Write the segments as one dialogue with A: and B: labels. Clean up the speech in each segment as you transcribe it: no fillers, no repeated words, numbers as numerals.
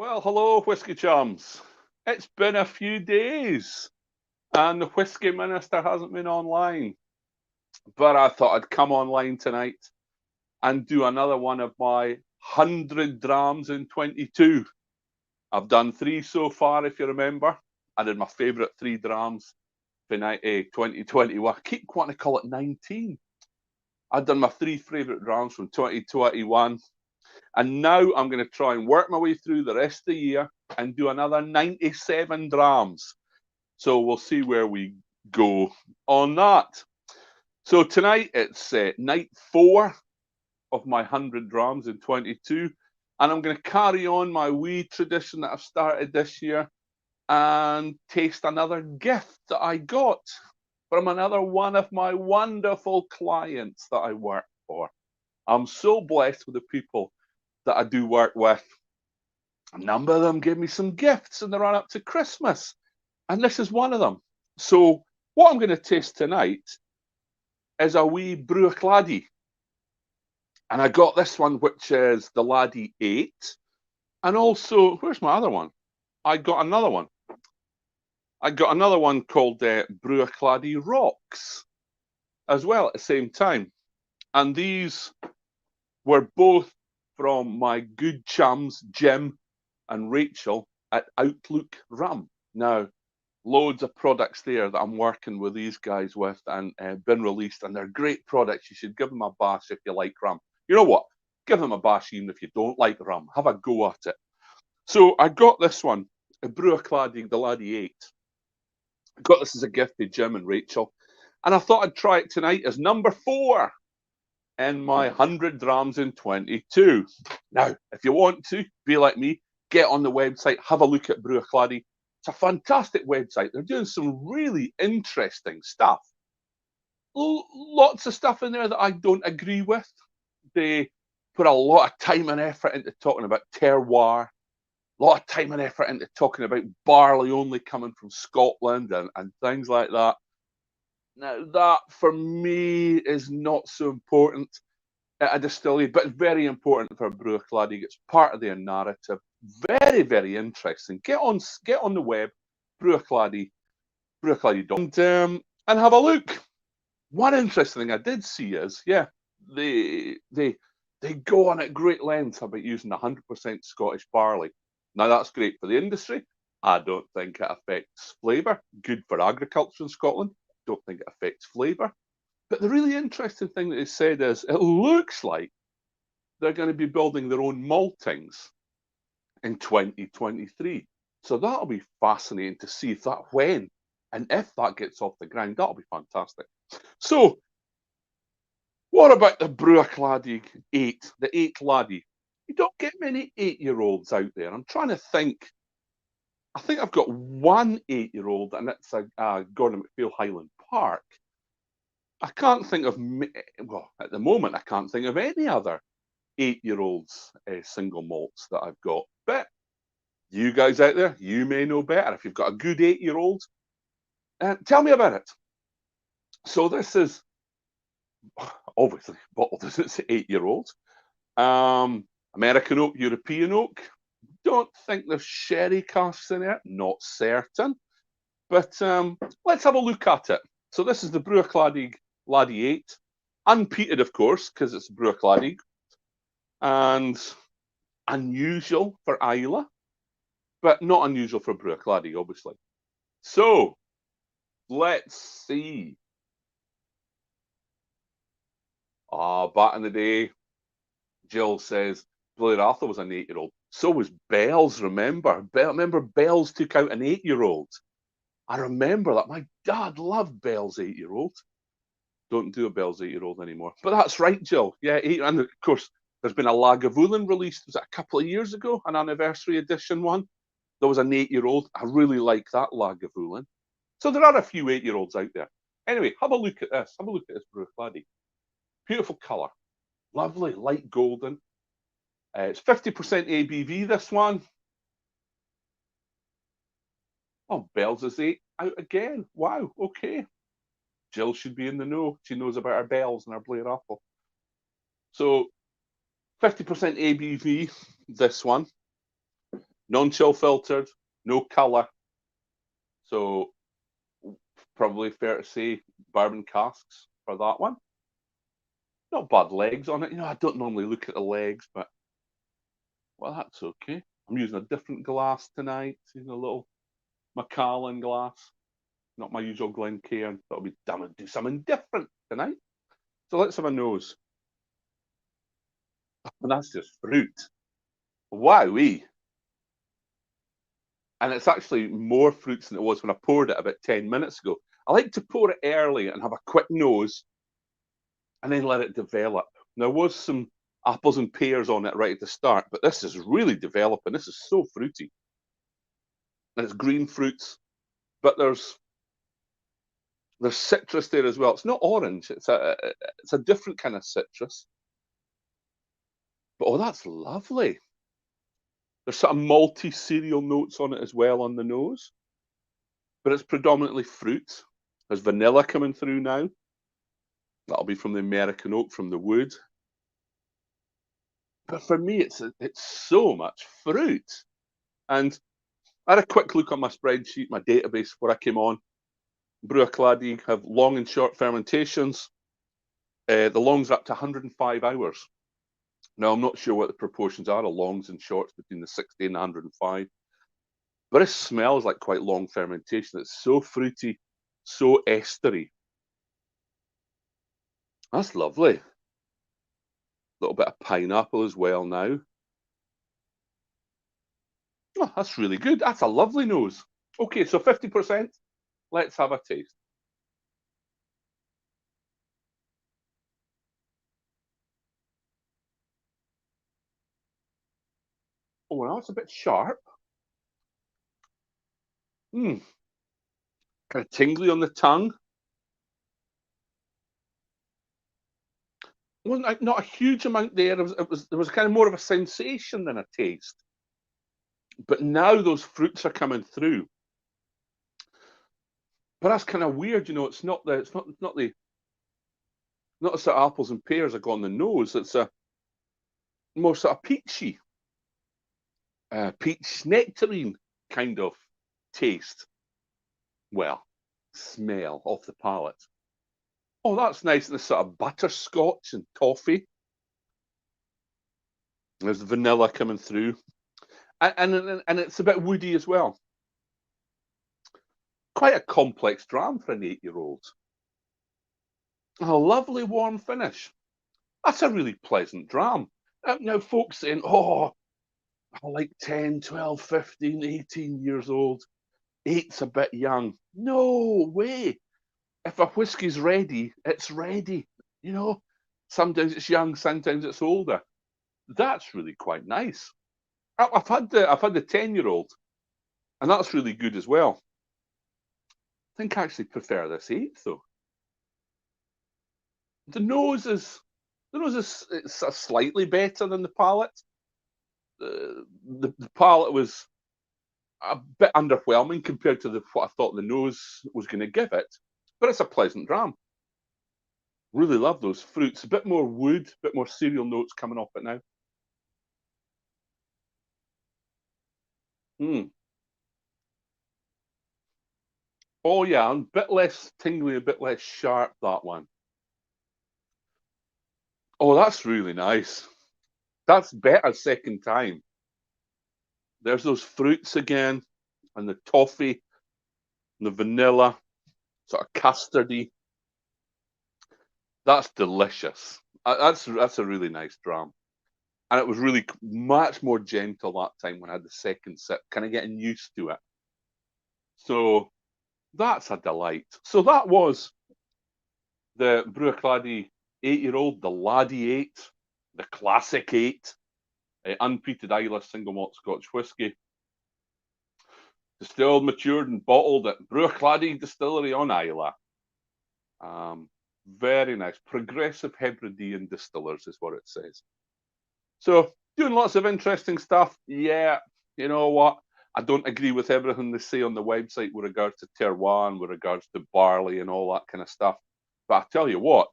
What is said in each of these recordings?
A: Well, hello, Whiskey Chums. It's been a few days and the Whiskey Minister hasn't been online. But I thought I'd come online tonight and do another one of my 100 drams in 22. I've done 3 so far, if you remember. I did my favourite 3 drams for 2021. I keep wanting to call it 19. I've done my 3 favourite drams from 2021. And now I'm going to try and work my way through the rest of the year and do another 97 drams. So we'll see where we go on that. So tonight it's night 4 of my 100 drams in 22. And I'm going to carry on my wee tradition that I've started this year and taste another gift that I got from another one of my wonderful clients that I work for. I'm so blessed with the people that I do work with. A number of them gave me some gifts in the run up to Christmas, and this is one of them. So what I'm going to taste tonight is a wee Brewach Laddie. And I got this one, which is the Laddie 8. And also, where's my other one? I got another one. I got another one called Brewach Laddie Rocks as well at the same time. And these were both from my good chums, Jim and Rachel at Outlook Rum. Now, loads of products there that I'm working with these guys with and been released, and they're great products. You should give them a bash if you like rum. You know what? Give them a bash even if you don't like rum. Have a go at it. So I got this one, a Brewach Laddie, the Laddie 8. I got this as a gift to Jim and Rachel, and I thought I'd try it tonight as number 4 in my 100 drams in 22. Now, if you want to, be like me, get on the website, have a look at Brewach Laddie. It's a fantastic website. They're doing some really interesting stuff. Lots of stuff in there that I don't agree with. They put a lot of time and effort into talking about terroir, a lot of time and effort into talking about barley only coming from Scotland and things like that. Now, that for me is not so important at a distillery, but it's very important for a Brewach Laddie. It's part of their narrative. Very, very interesting. Get on the web, Brewach Laddie, and have a look. One interesting thing I did see is, they go on at great lengths about using 100% Scottish barley. Now, that's great for the industry. I don't think it affects flavour. Good for agriculture in Scotland. Don't think it affects flavour. But the really interesting thing that they said is it looks like they're going to be building their own maltings in 2023. So that'll be fascinating to see if that when and if that gets off the ground. That'll be fantastic. So what about the Brewach Laddie 8, the 8 Laddie? You don't get many 8-year-olds out there. I'm trying to think. I think I've got one 8-year-old, and it's a Gordon MacPhail Highland Park. I can't think of, well, at the moment, I can't think of any other 8-year-olds single malts that I've got. But you guys out there, you may know better. If you've got a good 8-year-old, tell me about it. So this is obviously bottled as it's 8-year-old. American oak, European oak. Don't think there's sherry casks in it, not certain. But let's have a look at it. So this is the Brewach Laddie 8. Unpeated, of course, because it's Brewach Laddie. And unusual for Islay, but not unusual for Brewach Laddie, obviously. So let's see. Back in the day, Jill says Blair Arthur was an 8-year-old. So was Bells, remember? Remember Bells took out an 8-year-old. I remember that. My dad loved Bells 8-year-old. Don't do a Bells 8-year-old anymore. But that's right, Jill. Yeah, 8, and of course, there's been a Lagavulin released, was it a couple of years ago, an anniversary edition one? There was an 8-year-old. I really like that Lagavulin. So there are a few 8-year-olds out there. Anyway, have a look at this. Have a look at this Brewach Laddie. Beautiful colour. Lovely, light golden. It's 50% ABV, this one. Oh, Bells is 8 out again. Wow, okay. Jill should be in the know. She knows about our Bells and our Blair Arthur. So 50% ABV, this one. Non-chill filtered, no colour. So probably fair to say bourbon casks for that one. Not bad legs on it. I don't normally look at the legs, but well, that's okay. I'm using a different glass tonight, using a little Macallan glass, not my usual Glencairn. That'll be damn it, do something different tonight. So let's have a nose. And that's just fruit. Wowee. And it's actually more fruits than it was when I poured it about 10 minutes ago. I like to pour it early and have a quick nose and then let it develop. There was some apples and pears on it right at the start, but this is really developing. This is so fruity. And it's green fruits, but there's citrus there as well. It's not orange. It's a different kind of citrus. But oh, that's lovely. There's sort of malty cereal notes on it as well on the nose, but it's predominantly fruit. There's vanilla coming through now. That'll be from the American oak, from the wood. But for me, it's so much fruit. And I had a quick look on my spreadsheet, my database before I came on. Bruichladdich have long and short fermentations. The longs are up to 105 hours. Now, I'm not sure what the proportions are of longs and shorts between the 60 and 105. But it smells like quite long fermentation. It's so fruity, so estery. That's lovely. A little bit of pineapple as well now. Oh, that's really good. That's a lovely nose. Okay, so 50%. Let's have a taste. Oh, well, that's a bit sharp. Kind of tingly on the tongue. Wasn't not a huge amount there. There was kind of more of a sensation than a taste. But now those fruits are coming through. But that's kind of weird, It's not the sort of apples and pears that go on the nose. It's a more sort of peachy, peach nectarine kind of taste. Well, smell off the palate. Oh, that's nice. And the sort of butterscotch and toffee. There's the vanilla coming through, and it's a bit woody as well. Quite a complex dram for an 8-year-old. A lovely warm finish. That's a really pleasant dram. Now, folks saying, oh, I like 10, 12, 15, 18 years old. 8's a bit young. No way. If a whiskey's ready, it's ready. Sometimes it's young, sometimes it's older. That's really quite nice. I've had the 10-year-old, and that's really good as well. I think I actually prefer this 8 though. The nose is it's slightly better than the palate. The palate was a bit underwhelming compared to what I thought the nose was going to give it, but it's a pleasant dram. Really love those fruits. A bit more wood, a bit more cereal notes coming off it now. Oh yeah, a bit less tingly, a bit less sharp, that one. Oh, that's really nice. That's better second time. There's those fruits again, and the toffee, and the vanilla, sort of custardy. That's delicious. That's a really nice dram. And it was really much more gentle that time when I had the second sip, kind of getting used to it. So that's a delight. So that was the Bruichladdich 8-year-old, the Laddie 8, the classic 8, unpeated Islay single malt Scotch whisky. Distilled, matured, and bottled at Bruichladdich Distillery on Islay. Very nice. Progressive Hebridean distillers is what it says. So, doing lots of interesting stuff. Yeah, you know what? I don't agree with everything they say on the website with regards to terroir and with regards to barley and all that kind of stuff. But I tell you what,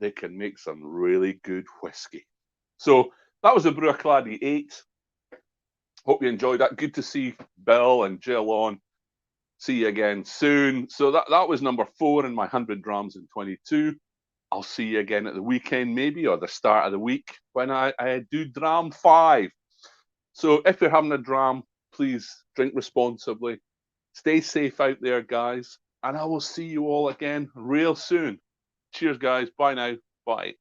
A: they can make some really good whiskey. So that was a Bruichladdich 8. Hope you enjoyed that. Good to see Bill and Jill on. See you again soon. So that was number 4 in my 100 drams in 22. I'll see you again at the weekend, maybe, or the start of the week when I do dram 5. So if you're having a dram, please drink responsibly. Stay safe out there, guys. And I will see you all again real soon. Cheers, guys. Bye now. Bye.